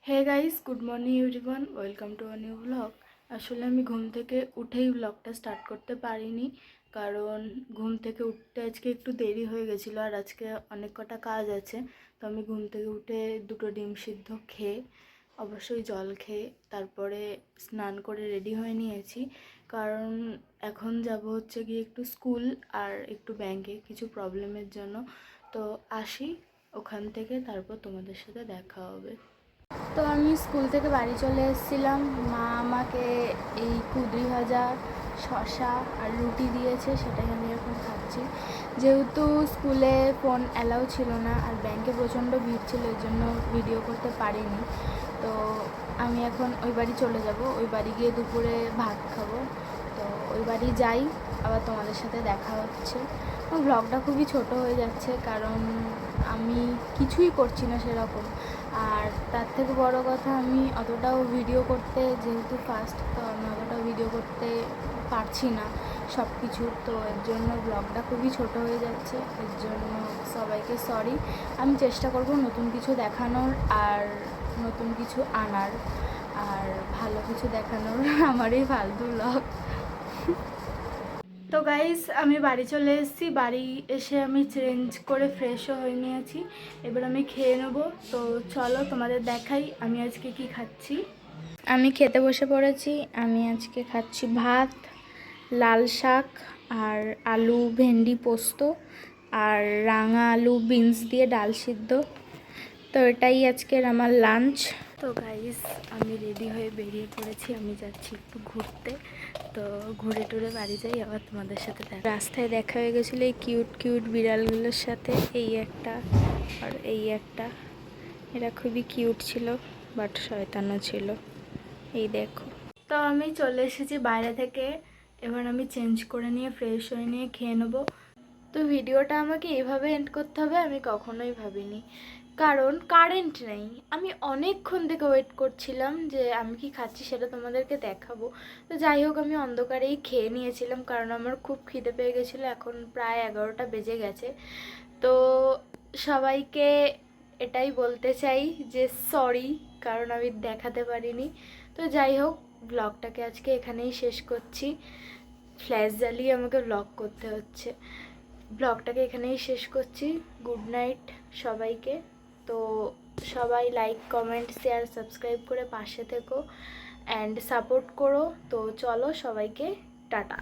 Hey guys, good morning everyone, welcome to a new blog. আসলে আমি ঘুম থেকে উঠেই ব্লগটা স্টার্ট করতে পারিনি, কারণ ঘুম থেকে উঠতে আজকে একটু দেরি হয়ে গেছিলো আর আজকে অনেক কটা কাজ আছে। তো আমি ঘুম থেকে উঠে দুটো ডিম সিদ্ধ খেয়ে, অবশ্যই জল খেয়ে তারপরে স্নান করে রেডি হয়ে নিয়েছি, কারণ এখন যাব হচ্ছে গিয়ে একটু স্কুল আর একটু ব্যাংকে কিছু প্রবলেমের জন্য। তো আসি ওখান থেকে, তারপর তোমাদের সাথে দেখা হবে। তো আমি স্কুল থেকে বাড়ি চলে এসেছিলাম। মা আমাকে এই কুঁদরি ভাজা, শসা আর রুটি দিয়েছে, সেটাই আমি এখন খাচ্ছি। যেহেতু স্কুলে ফোন অ্যালাউ ছিল না আর ব্যাংকে প্রচণ্ড ভিড় ছিল, এর জন্য ভিডিও করতে পারিনি। তো আমি এখন ওই বাড়ি চলে যাব, ওই বাড়ি গিয়ে দুপুরে ভাত খাবো। তো ওই বাড়ি যাই, আবার তোমাদের সাথে দেখা হচ্ছে। ব্লগটা খুবই ছোট হয়ে যাচ্ছে, কারণ আমি কিছুই করছি না সেরকম। আর তার থেকে বড় কথা, আমি অতটাও ভিডিও করতে, যেহেতু ফার্স্ট, তো আমি অতটাও ভিডিও করতে পারছি না সব কিছু। তো এর জন্য ব্লগটা খুবই ছোট হয়ে যাচ্ছে, এর জন্য সবাইকে সরি। আমি চেষ্টা করব নতুন কিছু দেখানোর আর নতুন কিছু আনার আর ভালো কিছু দেখানোর। আমারই ফালতু ব্লগ। তো গাইস, আমি বাড়ি চলে এসেছি। বাড়ি এসে আমি চেঞ্জ করে ফ্রেশও হয়ে নিয়েছি, এবার আমি খেয়ে নেবো। তো চলো তোমাদের দেখাই আমি আজকে কি খাচ্ছি। আমি খেতে বসে পড়েছি। আমি আজকে খাচ্ছি ভাত, লাল শাক আর আলু ভেন্ডি পোস্ত আর রাঙা আলু বিনস দিয়ে ডাল সিদ্ধ। তো এটাই আজকের আমার লাঞ্চ। তো গাইস, আমি রেডি হয়ে বেরিয়ে পড়েছি, আমি যাচ্ছি একটু ঘুরতে। তো ঘুরে টুরে বাড়ি যাই, আবার তোমাদের সাথে রাস্তায় দেখা হয়ে গেছিলো এই কিউট কিউট বিড়ালগুলোর সাথে। এই একটা আর এই একটা, এরা খুবই কিউট ছিল, বাট শয়তানও ছিল। এই দেখো। তো আমি চলে এসেছি বাইরে থেকে, এবার আমি চেঞ্জ করে নিয়ে ফ্রেশ হয়ে নিয়ে খেয়ে নেবো। তো ভিডিওটা আমাকে এভাবে এন্ড করতে হবে আমি কখনোই ভাবিনি, কারণ কারেন্ট নেই। আমি অনেকক্ষণ থেকে ওয়েট করছিলাম যে আমি কি খাচ্ছি সেটা তোমাদেরকে দেখাবো। তো যাই হোক, আমি অন্ধকারেই খেয়ে নিয়েছিলাম, কারণ আমার খুব খিদে পেয়ে গেছিলো। এখন প্রায় 11টা বেজে গেছে। তো সবাইকে এটাই বলতে চাই যে সরি, কারণ আমি দেখাতে পারিনি। তো যাই হোক, ব্লগটাকে আজকে এখানেই শেষ করছি। ফ্ল্যাশ জ্বালিয়ে আমাকে ব্লগ করতে হচ্ছে। ব্লগটাকে এখানেই শেষ করছি। গুড নাইট সবাইকে। তো সবাই লাইক, কমেন্ট, শেয়ার, সাবস্ক্রাইব করে পাশে থেকো অ্যান্ড সাপোর্ট করো। তো চলো সবাইকে টাটা।